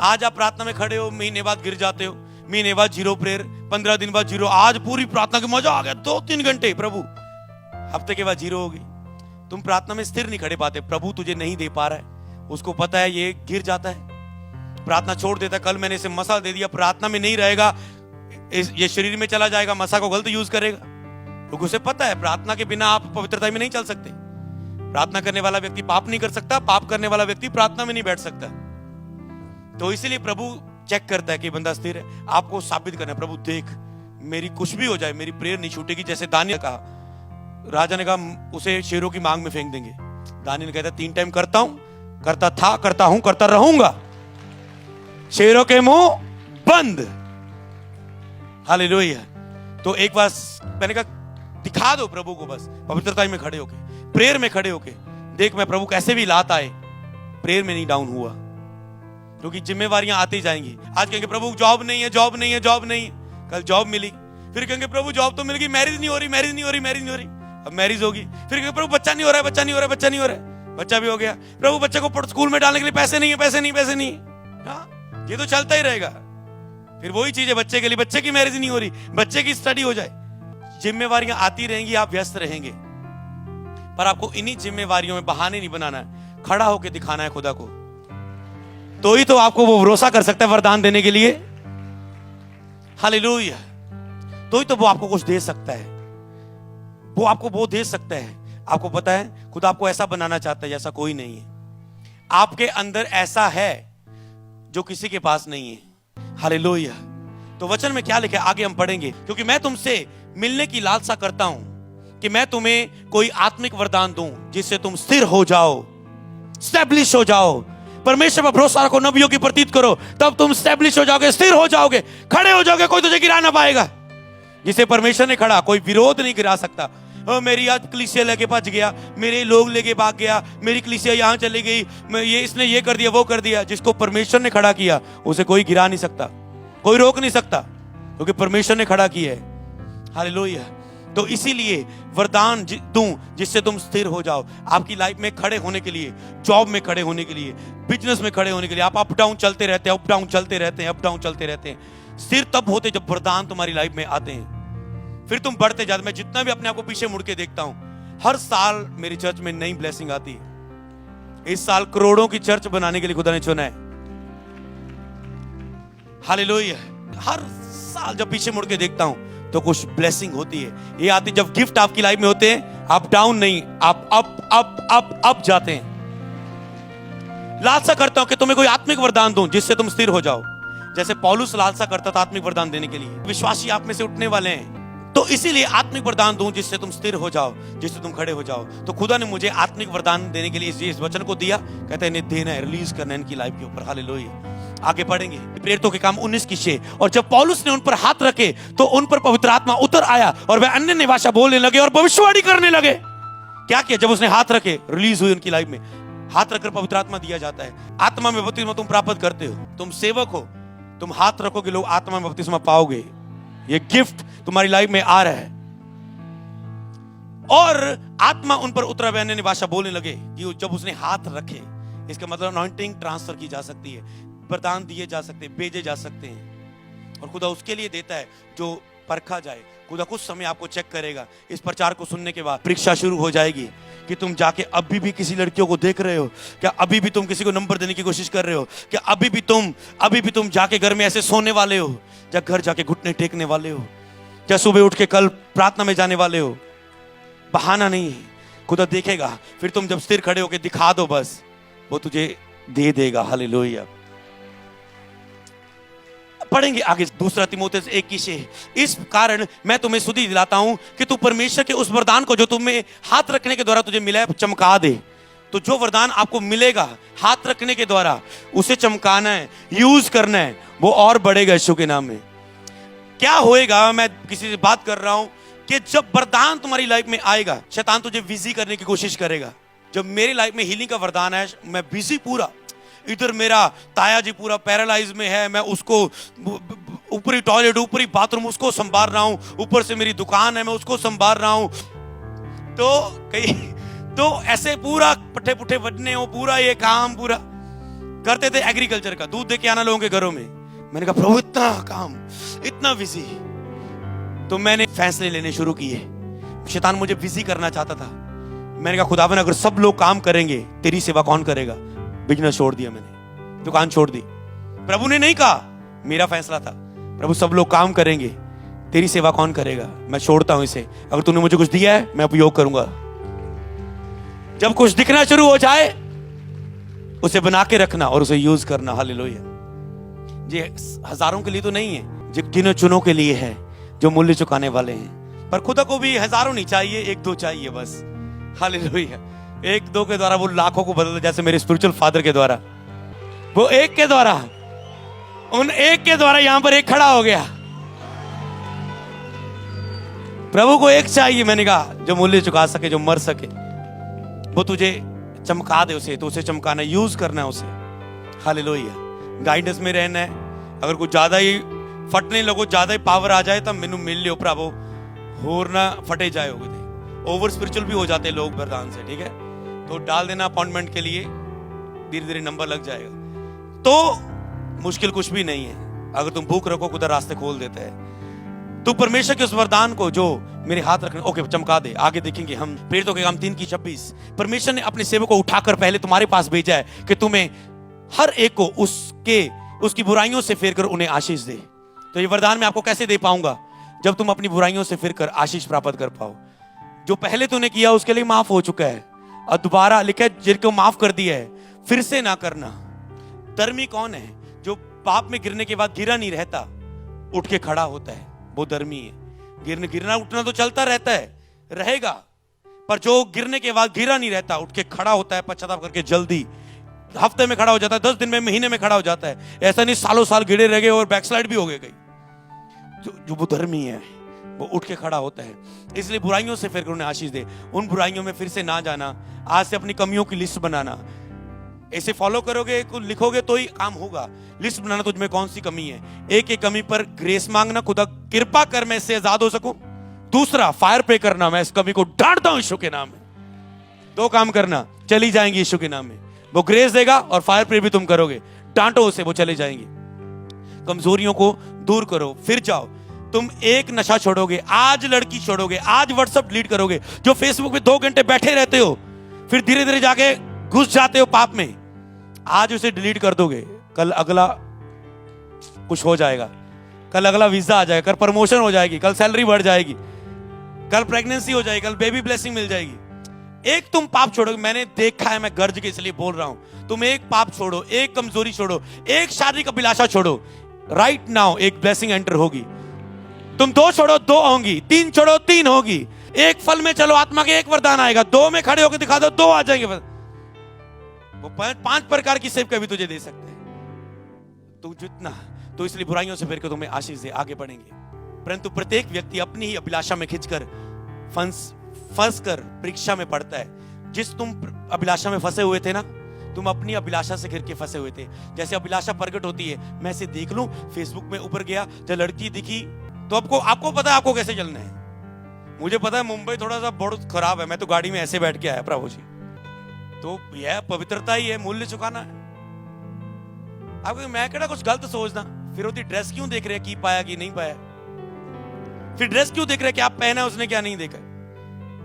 आज आप प्रार्थना में खड़े हो, महीने बाद गिर जाते हो, महीने बाद 0 प्रेयर, 15 दिन बाद 0, आज पूरी प्रार्थना की मजा आ गया 2-3 घंटे प्रभु, हफ्ते के बाद 0 होगी। तुम प्रार्थना में स्थिर नहीं खड़े पाते। प्रभु तुझे नहीं दे पा रहा है, उसको पता है ये गिर जाता है, प्रार्थना छोड़ देता है। कल मैंने इसे मसा दे दिया, प्रार्थना में नहीं रहेगा, ये शरीर में चला जाएगा, मसा को गलत यूज करेगा, क्योंकि उसे पता है प्रार्थना के बिना आप पवित्रता में नहीं चल सकते। प्रार्थना करने वाला व्यक्ति पाप नहीं कर सकता, पाप करने वाला व्यक्ति प्रार्थना में नहीं बैठ सकता। तो इसीलिए प्रभु चेक करता है कि बंदा स्थिर है। आपको साबित करना है, प्रभु देख मेरी कुछ भी हो जाए, मेरी प्रेयर नहीं छूटेगी। जैसे दानियल कहा, राजा ने कहा उसे शेरों की मांग में फेंक देंगे। दानियल कहता 3 टाइम करता हूं, करता था, करता हूं, करता रहूंगा, शेरों के मुंह बंद। हालेलुया। तो एक बार मैंने कहा दिखा दो प्रभु को, बस पवित्रता में खड़े होके, प्रेयर में खड़े होके देख मैं प्रभु कैसे भी लात आए, प्रेयर में नहीं डाउन हुआ, क्योंकि जिम्मेवारियां आती जाएंगी। आज कहेंगे प्रभु जॉब नहीं है, जॉब नहीं है, जॉब नहीं है। कल जॉब मिली, फिर कहेंगे प्रभु जॉब तो मिल गई, मैरिज नहीं हो रही, मैरिज नहीं हो रही, मैरिज नहीं हो रही। अब मैरिज होगी, फिर कहेंगे प्रभु बच्चा नहीं हो रहा है, बच्चा नहीं हो रहा है, बच्चा नहीं हो रहा है, बच्चा भी हो गया। प्रभु बच्चे को स्कूल में डालने के लिए पैसे नहीं है, पैसे नहीं, पैसे नहीं। हाँ, ये तो चलता ही रहेगा। फिर वही चीज है बच्चे के लिए, बच्चे की मैरिज नहीं हो रही, बच्चे की स्टडी हो जाए। जिम्मेवारियां आती रहेंगी, आप व्यस्त रहेंगे, पर आपको इन्हीं जिम्मेवारियों में बहाने नहीं बनाना है, खड़ा होकर दिखाना है खुदा को। तो ही तो आपको वो भरोसा कर सकता है वरदान देने के लिए। हालेलुया। तो ही तो वो आपको कुछ दे सकता है, वो आपको वो दे सकता है। आपको पता है खुदा आपको ऐसा बनाना चाहता है जैसा कोई नहीं है। आपके अंदर ऐसा है जो किसी के पास नहीं है। हालेलुया। तो वचन में क्या लिखा है आगे हम पढ़ेंगे, क्योंकि मैं तुमसे मिलने की लालसा करता हूं कि मैं तुम्हें कोई आत्मिक वरदान दूं जिससे तुम स्थिर हो जाओ, स्टैब्लिश हो जाओ। परमेश्वर पर भरोसा रखो, नबियों की प्रतीत करो, तब तुम स्टैब्लिश हो जाओगे, स्थिर हो जाओगे, खड़े हो जाओगे, कोई तुझे गिरा ना पाएगा। जिसे परमेश्वर ने खड़ा, कोई विरोध नहीं गिरा सकता। मेरी आज कलीसिया लेके भज गया, मेरे लोग लेके भाग गया, मेरी कलीसिया यहां चली गई, ये इसने ये कर दिया, वो कर दिया। जिसको परमेश्वर ने खड़ा किया उसे कोई गिरा नहीं सकता, कोई रोक नहीं सकता, क्योंकि परमेश्वर ने खड़ा किया है। हालेलुया। तो इसीलिए वरदान दूं जिससे तुम स्थिर हो जाओ। आपकी लाइफ में खड़े होने के लिए, जॉब में खड़े होने के लिए, बिजनेस में खड़े होने के लिए। आप अप डाउन चलते रहते हैं, अप डाउन चलते रहते हैं, अप डाउन चलते रहते हैं। स्थिर तब होते जब वरदान तुम्हारी लाइफ में आते हैं, फिर तुम बढ़ते जाते। मैं जितना भी अपने आप को पीछे मुड़ के देखता हूं, हर साल मेरी चर्च में नई ब्लेसिंग आती है। इस साल करोड़ों की चर्च बनाने के लिए खुदा ने चुना है। हालेलुया। हर साल जब पीछे मुड़ के देखता हूं तो कुछ ब्लेसिंग होती है। ये आती जब गिफ्ट आपकी लाइफ में होते हैं, आप डाउन नहीं, आप अप अप अप अप जाते हैं। लालसा करता हूं कि तुम्हें कोई आत्मिक वरदान दूं जिससे तुम स्थिर हो जाओ, जैसे पौलुस लालसा करता था आत्मिक वरदान देने के लिए। विश्वासी आप में से उठने वाले हैं, तो इसीलिए आत्मिक वरदान दूं जिससे तुम स्थिर हो जाओ, जिससे तुम खड़े हो जाओ। तो खुदा ने मुझे आत्मिक वरदान देने के लिए इस वचन को दिया। कहते हैं इन्हें देना है, रिलीज करना है इनकी लाइफ के ऊपर। हालेलुया। आगे पढ़ेंगे प्रेरितों के काम 19 की 6। और जब पौलुस ने उन पर हाथ रखे तो उन पर पवित्र आत्मा उतर आया और वे अन्य भाषा बोलने लगे और भविष्यवाणी करने लगे। क्या किया? जब उसने हाथ रखे, रिलीज हुई उनकी लाइफ में। हाथ रखकर पवित्र आत्मा दिया जाता है। आत्मा में बपतिस्मा तुम प्राप्त करते हो, तुम सेवक हो, तुम हाथ रखोगे, लोग आत्मा में बपतिस्मा पाओगे। ये गिफ्ट तुम्हारी लाइफ में आ रहा है। और आत्मा उन पर उतरा, वे अन्य भाषा बोलने लगे। कि जब उसने हाथ रखे, इसका मतलब अनॉइंटिंग ट्रांसफर की जा सकती है, वरदान दिए जा सकते हैं, भेजे जा सकते हैं। और खुदा उसके लिए देता है जो परखा जाए। खुदा कुछ समय आपको चेक करेगा। इस प्रचार को सुनने के बाद परीक्षा शुरू हो जाएगी कि तुम जाके अभी भी किसी लड़कियों को देख रहे हो क्या, अभी भी तुम किसी को नंबर देने की कोशिश कर रहे हो क्या, अभी भी तुम जाके घर में ऐसे सोने वाले हो, या घर जाके घुटने टेकने वाले हो, या सुबह उठ के कल प्रार्थना में जाने वाले हो। बहाना नहीं है, खुदा देखेगा। फिर तुम जब स्थिर खड़े होके दिखा दो, बस वो तुझे दे देगा। हालेलुया। पढ़ेंगे आगे 2 तीमुथियुस 1 इस कारण मैं तुम्हें सुधि दिलाता हूं कि तू परमेश्वर के उस वरदान को जो तुम्हें हाथ रखने के द्वारा तुझे मिला है चमका दे। तो जो वरदान आपको मिलेगा हाथ रखने के द्वारा, उसे चमकाना है, यूज करना है, वो और बढ़ेगा यीशु के नाम में। क्या होएगा, मैं किसी से बात कर रहा हूं कि जब वरदान तुम्हारी लाइफ में आएगा, शैतान तुझे बिजी करने की कोशिश करेगा। जब मेरी लाइफ में हीलिंग का वरदान है, मैं बिजी पूरा, इधर मेरा ताया जी पूरा पैरालाइज में है, मैं उसको ऊपरी टॉयलेट, ऊपरी बाथरूम उसको संभाल रहा हूं, ऊपर से मेरी दुकान है मैं उसको संभाल रहा हूं। तो ऐसे पूरा पट्टे पुट्टे बजने हो, पूरा ये काम पूरा करते थे एग्रीकल्चर का, दूध दे के आना लोगों के घरों में। मैंने कहा प्रभु इतना काम, इतना बिजी, तो मैंने फैसले लेने शुरू किए। शैतान मुझे बिजी करना चाहता था। मैंने कहा खुदावन अगर सब लोग काम करेंगे तेरी सेवा कौन करेगा। बिजनेस छोड़ दिया मैंने, दुकान छोड़ दी। प्रभु ने नहीं कहा, मेरा फैसला था, प्रभु सब लोग काम करेंगे तेरी सेवा कौन करेगा, मैं छोड़ता हूं इसे। अगर तूने मुझे कुछ दिया है मैं उपयोग करूंगा। जब कुछ दिखना शुरू हो जाए उसे बना के रखना और उसे यूज करना। हालेलुया। ये हजारों के लिए तो नहीं है, जो गिनो चुनों के लिए है, जो मूल्य चुकाने वाले हैं। पर खुदा को भी हजारों नहीं चाहिए, 1-2 चाहिए बस। हालेलुया। 1-2 के द्वारा वो लाखों को बदल, जैसे मेरे स्पिरिचुअल फादर के द्वारा, वो एक के द्वारा, उन एक के द्वारा यहां पर एक खड़ा हो गया। प्रभु को एक चाहिए, मैंने कहा, जो मूल्य चुका सके, जो मर सके। वो तुझे चमका दे, उसे तो उसे चमकाना, यूज करना है उसे। हालेलुया। गाइडेंस में रहना है। अगर कुछ ज्यादा ही फटने लगो, ज्यादा ही पावर आ जाए, तब मैनू मिल लियो प्रभु, होर ना फटे जाए। ओवर स्पिरिचुअल भी हो जाते हैं लोग वरदान से, ठीक है। तो डाल देना अपॉइंटमेंट के लिए, धीरे धीरे नंबर लग जाएगा। तो मुश्किल कुछ भी नहीं है, अगर तुम भूख रखो खुदा रास्ते खोल देता है। तो परमेश्वर के उस वरदान को जो मेरे हाथ रखने, ओके चमका दे। आगे देखेंगे हम प्रेरितों के काम 3:26। परमेश्वर ने अपने सेवक को उठाकर पहले तुम्हारे पास भेजा है कि तुम्हें हर एक को उसकी बुराइयों से फेर कर उन्हें आशीष दे। तो ये वरदान मैं आपको कैसे दे पाऊंगा, जब तुम अपनी बुराइयों से फिर कर आशीष प्राप्त कर पाओ। जो पहले तूने किया उसके लिए माफ हो चुका है, और दोबारा लिखा है जिनको माफ कर दिया है फिर से ना करना। धर्मी कौन है? जो पाप में गिरने के बाद गिरा नहीं रहता, उठ के खड़ा होता है, वो धर्मी है। गिरना उठना तो चलता रहता है, रहेगा, पर जो गिरने के बाद गिरा नहीं रहता, उठ के खड़ा होता है पश्चाताप करके, जल्दी हफ्ते में खड़ा हो जाता है, 10 दिन में, महीने में खड़ा हो जाता है। ऐसा नहीं सालों साल गिरे रह गए और बैकस्लाइड भी हो गए कई। जो वो धर्मी है वो उठ के खड़ा होता है। इसलिए बुराइयों से फिर उन्हें आशीष दे। उन बुराइयों में फिर से ना जाना। आज से अपनी कमियों की लिस्ट बनाना। ऐसे फॉलो करोगे, कुछ लिखोगे तो ही काम होगा। लिस्ट बनाना, तुझ में कौन सी कमी है। एक एक कमी पर ग्रेस मांगना, खुदा कृपा कर मैं इससे आजाद हो सकूं। दूसरा, फायर पे करना, मैं इस कमी को डांटता हूं यीशु के नाम में। 2 काम करना, चली जाएंगी यीशु के नाम में। वो ग्रेस देगा और फायर पे भी तुम करोगे। डांटो उसे, वो चले जाएंगे। कमजोरियों को दूर करो, फिर जाओ। तुम एक नशा छोड़ोगे, आज लड़की छोड़ोगे, आज व्हाट्सएप डिलीट करोगे। जो फेसबुक पे 2 घंटे बैठे रहते हो, फिर धीरे धीरे जाके घुस जाते हो पाप में, आज उसे डिलीट कर दोगे, कल अगला कुछ हो जाएगा, कल अगला वीजा आ जाएगा, कल प्रमोशन हो जाएगी, कल सैलरी बढ़ जाएगी, कल प्रेगनेंसी हो जाएगी, कल बेबी ब्लेसिंग मिल जाएगी। एक तुम पाप छोड़ोगे, मैंने देखा है, मैं गर्ज के इसलिए बोल रहा हूं। तुम एक पाप छोड़ो, एक कमजोरी छोड़ो, एक शारीरिक अभिलाषा छोड़ो, राइट नाउ एक ब्लेसिंग एंटर होगी। तुम 2 छोड़ो, 2 होंगी। 3 छोड़ो, 3 होगी। एक फल में चलो, आत्मा के एक वरदान आएगा। 2 में खड़े होकर दिखा दो, 2 आ जाएंगे। वो 5 प्रकार की सेवकाई भी तुझे दे सकते हैं, तू जितना। तो इसलिए बुराइयों से फिर के तुम्हें आशीष दे, आगे बढ़ेंगे। परंतु प्रत्येक व्यक्ति अपनी ही अभिलाषा में खिंचकर फंस कर परीक्षा में पड़ता है। जिस तुम अभिलाषा में फंसे हुए थे ना, तुम अपनी अभिलाषा से घिर के फंसे हुए थे। जैसे अभिलाषा प्रकट होती है, मैं इसे देख लूं, फेसबुक में ऊपर गया, जब लड़की दिखी तो आपको पता है आपको कैसे चलना है। मुझे पता है मुंबई थोड़ा सा बहुत खराब है, मैं तो गाड़ी में ऐसे बैठ के आया प्रभु जी। तो यह पवित्रता ही है, मूल्य चुकाना है। आपको मैं कहना कुछ गलत सोचना, फिर होती ड्रेस क्यों देख रहे हैं कि पाया कि नहीं पाया, फिर ड्रेस क्यों देख रहे हैं कि आप पहना उसने क्या नहीं देखा।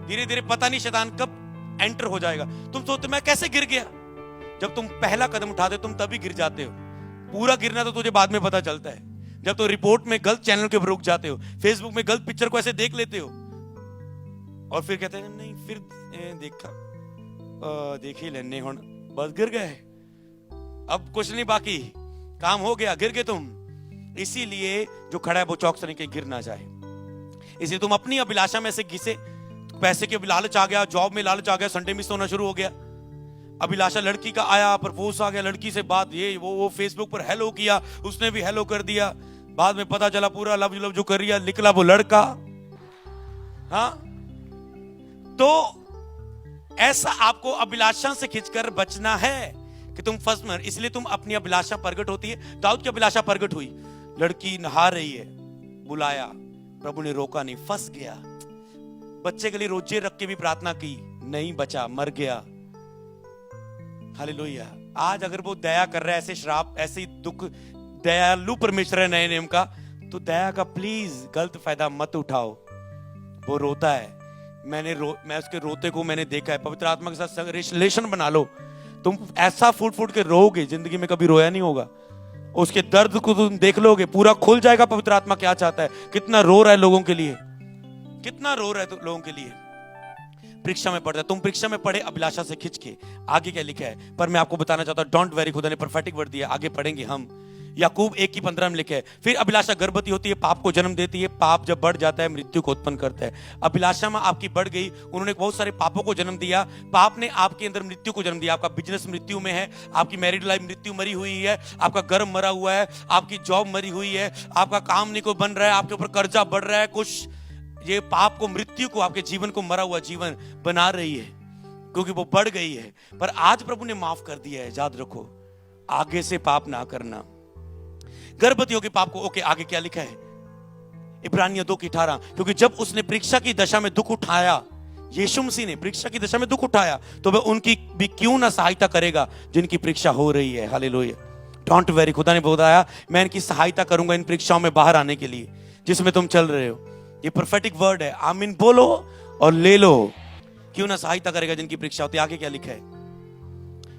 धीरे धीरे पता नहीं शैतान कब एंटर हो जाएगा। तुम सोचते मैं कैसे गिर गया, जब तुम पहला कदम उठाते हो तुम तभी गिर जाते हो। पूरा गिरना तो तुझे बाद में पता चलता है, जब तो रिपोर्ट में गलत चैनल के ऊपर रुक जाते हो, फेसबुक में गलत पिक्चर को ऐसे देख लेते हो और फिर कहते हैं नहीं फिर देखा देख ही लेने हुण बस गिर गए, अब कुछ नहीं बाकी, काम हो गया, गिर गए तुम। इसीलिए जो खड़ा है वो चौकस नहीं कहीं गिर ना जाए। इसलिए तुम अपनी अभिलाषा में से घिसे, पैसे के लालच आ गया, जॉब में लालच आ गया, संडे मिस होना शुरू हो गया। अभिलाषा लड़की का आया, प्रपोज आ गया, लड़की से बात, ये वो फेसबुक पर हेलो किया, उसने भी हेलो कर दिया, बाद में पता चला पूरा लव जो कर रही है, निकला वो लड़का। हाँ, तो ऐसा आपको अभिलाषा से खिंचकर बचना है कि तुम फंस मत। इसलिए तुम अपनी अभिलाषा प्रकट होती है। दाऊद की अभिलाषा प्रकट हुई, लड़की नहा रही है, बुलाया, प्रभु ने रोका नहीं, फंस गया। बच्चे के लिए रोजे रख के भी प्रार्थना की, नहीं बचा, मर गया। हालेलुया। आज अगर वो दया कर रहा है, ऐसे श्राप, ऐसे दुख, दयालु परमेश्वर है नए नियम का, तो दया का प्लीज गलत फायदा मत उठाओ। वो रोता है, मैं उसके रोते को मैंने देखा है। पवित्र आत्मा के साथ रिलेशन बना लो, तुम ऐसा फूट फूट के रोओगे, जिंदगी में कभी रोया नहीं होगा। उसके दर्द को तुम देख लोगे, पूरा खुल जाएगा पवित्र आत्मा क्या चाहता है, कितना रो रहा है लोगों के लिए, कितना रो रहा है लोगों के लिए। परीक्षा में पढ़ता है, तुम परीक्षा में पढ़े अभिलाषा से खिंच के। आगे क्या लिखा है, पर मैं आपको बताना चाहता हूं, डोंट वेरी, खुदा ने प्रोफेटिक वर्ड दिया, आगे पढ़ेंगे हम। याकूब 1:15 में लिखा है, फिर अभिलाषा गर्भवती होती है, पाप को जन्म देती है, पाप जब बढ़ जाता है मृत्यु को उत्पन्न करता है। अभिलाषा में आपकी बढ़ गई, उन्होंने बहुत सारे पापों को जन्म दिया, पाप ने आपके अंदर मृत्यु को जन्म दिया। आपका बिजनेस मृत्यु में है, आपकी मैरिड लाइफ मृत्यु मरी हुई है, आपका घर मरा हुआ है, आपकी जॉब मरी हुई है, आपका काम नहीं को बन रहा है, आपके ऊपर कर्जा बढ़ रहा है, कुछ ये पाप को, मृत्यु को, आपके जीवन को मरा हुआ जीवन बना रही है, क्योंकि वो बढ़ गई है। पर आज प्रभु ने माफ कर दिया है, याद रखो, आगे से पाप ना करना। गर्भवतियों के पाप को, ओके, आगे क्या लिखा है, इब्रानियों 2:18, क्योंकि जब उसने परीक्षा की दशा में दुख उठाया, यीशु मसीह ने परीक्षा की दशा में दुख उठाया, तो वह उनकी भी क्यों ना सहायता करेगा जिनकी परीक्षा हो रही है। हालेलुया। डोंट वेरी, खुदा ने बताया मैं इनकी सहायता करूंगा इन परीक्षाओं में बाहर आने के लिए जिसमें तुम चल रहे हो। ये प्रोफेटिक वर्ड है, आमीन बोलो और ले लो। क्यों ना सहायता करेगा जिनकी परीक्षा होती है। आगे क्या लिखा है,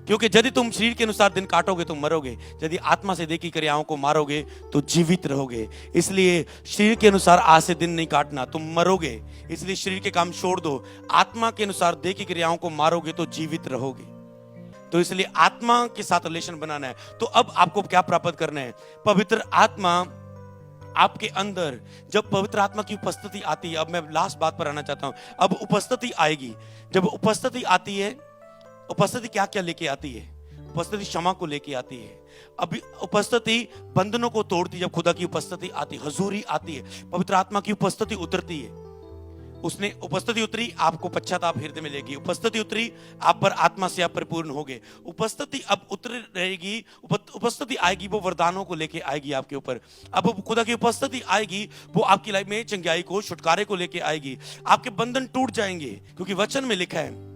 क्योंकि यदि तुम शरीर के अनुसार दिन काटोगे तो मरोगे, यदि आत्मा से देखी क्रियाओं को मारोगे तो जीवित रहोगे। इसलिए शरीर के अनुसार आज से दिन नहीं काटना, तुम मरोगे, इसलिए शरीर के काम छोड़ दो। आत्मा के अनुसार देखी क्रियाओं को मारोगे तो जीवित रहोगे। तो इसलिए आत्मा के साथ रिलेशन बनाना है। तो अब आपको क्या प्राप्त करना है, पवित्र आत्मा आपके अंदर। जब पवित्र आत्मा की उपस्थिति आती है, अब मैं लास्ट बात पर आना चाहता हूं, अब उपस्थिति आएगी। जब उपस्थिति आती है, उपस्थिति क्या क्या लेके आती है, उपस्थिति क्षमा को लेके आती है। अभी उपस्थिति बंधनों को तोड़ती है। जब खुदा की उपस्थिति आती है, हुजूरी आती है, पवित्र आत्मा की उपस्थिति उतरती है। उसने उपस्थिति उतरी, आपको पश्चाताप हृदय में लेगी। उपस्थिति उतरी, आप पर आत्मा से आप परिपूर्ण होगे। उपस्थिति अब उतर रहेगी, उपस्थिति आएगी, वो वरदानों को लेके आएगी आपके ऊपर। अब खुदा की उपस्थिति आएगी, वो आपकी लाइफ में चंगाई को, छुटकारे को लेके आएगी। आपके बंधन टूट जाएंगे, क्योंकि वचन में लिखा है,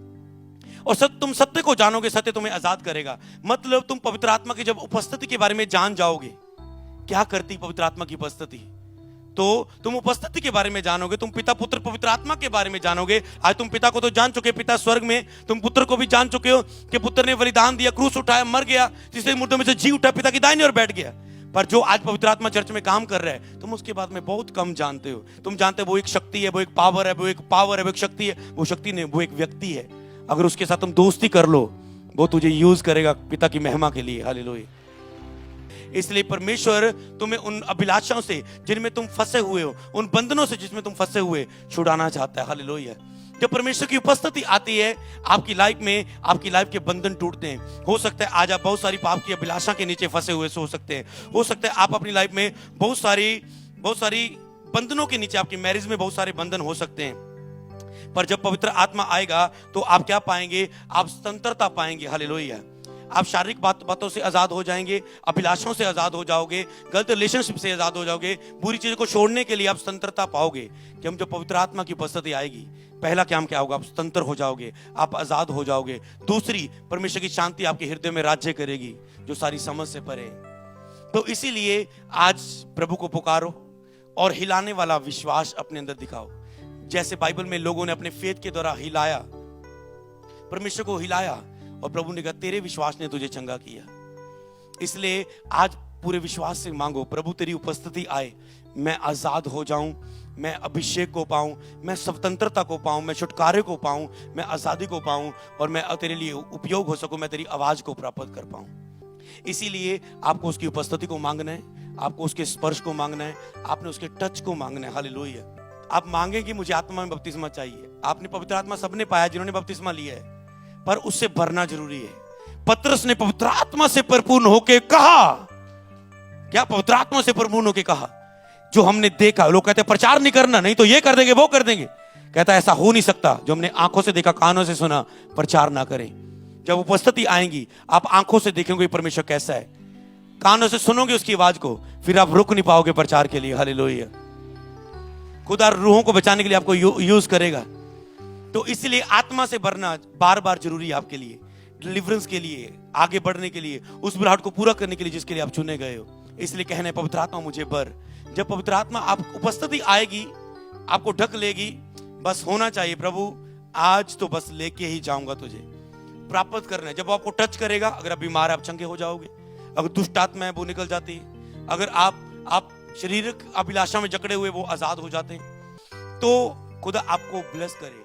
और तुम सत्य को जानोगे, सत्य तुम्हें आजाद करेगा। मतलब तुम पवित्र आत्मा की जब उपस्थिति के बारे में जान जाओगे, क्या करती पवित्र आत्मा की उपस्थिति, तो तुम उपस्थिति के बारे में जानोगे, तुम पिता पुत्र पवित्र आत्मा के बारे में जानोगे। आज तुम पिता को तो जान चुके, पिता स्वर्ग में, तुम पुत्र को भी जान चुके हो कि पुत्र ने बलिदान दिया, क्रूस उठाया, मर गया, तीसरे मुर्दों में से जी उठा, पिता की दाहिनी ओर बैठ गया। पर जो आज पवित्र आत्मा चर्च में काम कर रहा है, तुम उसके बाद में बहुत कम जानते हो। तुम जानते हो वो एक शक्ति है, वो एक पावर है, वो एक पावर है, वो एक शक्ति है। वो शक्ति नहीं, वो एक व्यक्ति है। अगर उसके साथ तुम दोस्ती कर लो, वो तुझे यूज करेगा पिता की महिमा के लिए। हालेलुया। इसलिए परमेश्वर तुम्हें उन अभिलाषाओं से जिनमें तुम फंसे हुए हो, उन बंधनों से जिसमें तुम फंसे हुए, छुड़ाना चाहता है। हालेलुया। जब परमेश्वर की उपस्थिति आती है आपकी लाइफ में, आपकी लाइफ के बंधन टूटते हैं। हो सकता है आज आप बहुत सारी पाप की अभिलाषा के नीचे फंसे हुए हो सकते हैं। हो सकता है आप अपनी लाइफ में बहुत सारी बंधनों के नीचे, आपकी मैरिज में बहुत सारे बंधन हो सकते हैं। पर जब पवित्र आत्मा आएगा तो आप क्या पाएंगे, आप स्वतंत्रता पाएंगे। हालेलुया। आप शारीरिक बातों से आजाद हो जाएंगे, अभिलाषाओं से आजाद हो जाओगे, गलत रिलेशनशिप से आजाद हो जाओगे, बुरी चीजों को छोड़ने के लिए आप स्वतंत्रता पाओगे। जब पवित्र आत्मा की उपस्थिति आएगी, पहला काम क्या होगा, आप स्वतंत्र हो जाओगे, आप आजाद हो जाओगे। दूसरी, परमेश्वर की शांति आपके हृदय में राज्य करेगी, जो सारी समझ से परे। तो इसीलिए आज प्रभु को पुकारो और हिलाने वाला विश्वास अपने अंदर दिखाओ। जैसे बाइबल में लोगों ने अपने फेथ के द्वारा हिलाया, परमेश्वर को हिलाया, और प्रभु ने कहा तेरे विश्वास ने तुझे चंगा किया। इसलिए आज पूरे विश्वास से मांगो, प्रभु तेरी उपस्थिति आए, मैं आजाद हो जाऊं, मैं अभिषेक को पाऊं, मैं स्वतंत्रता को पाऊं, मैं छुटकारे को पाऊं, मैं आजादी को पाऊं, और मैं तेरे लिए उपयोग हो सकूं, मैं तेरी आवाज को प्राप्त कर पाऊं। इसीलिए आपको उसकी उपस्थिति को मांगना है, आपको उसके स्पर्श को मांगना है, आपने उसके टच को मांगना है। हालेलुया। आप मांगे कि मुझे आत्मा में बपतिस्मा चाहिए। आपने पवित्र आत्मा सबने पाया जिन्होंने बपतिस्मा लिया है, पर उससे भरना जरूरी है। पतरस ने पवित्र आत्मा से परिपूर्ण होकर कहा, क्या पवित्र आत्मा से परिपूर्ण होकर कहा? जो हमने देखा। लोग कहते हैं प्रचार नहीं करना, नहीं तो ये कर देंगे वो कर देंगे। कहता है ऐसा हो नहीं सकता, जो हमने आंखों से देखा कानों से सुना प्रचार ना करें। जब उपस्थिति आएंगी आप आंखों से देखेंगे परमेश्वर कैसा है, कानों से सुनोगे उसकी आवाज को, फिर आप रुक नहीं पाओगे प्रचार के लिए। हालेलुया। खुदा रूहों को बचाने के लिए आपको यूज करेगा। तो इसलिए आत्मा से भरना बार बार जरूरी है आपके लिए, डिलीवरेंस के लिए, आगे बढ़ने के लिए, उस बुलाहट को पूरा करने के लिए जिसके लिए आप चुने गए हो। इसलिए कहना है पवित्र आत्मा मुझे भर। जब पवित्र आत्मा आप उपस्थिति आएगी, आपको ढक लेगी, बस होना चाहिए प्रभु आज तो बस लेके ही जाऊंगा, तुझे प्राप्त करना है। जब आपको टच करेगा, अगर आप बीमार है आप चंगे हो जाओगे, अगर दुष्ट आत्मा है वो निकल जाती है, अगर आप शारीरिक अभिलाषा में जकड़े हुए वो आजाद हो जाते हैं। तो खुदा आपको ब्लेस करे।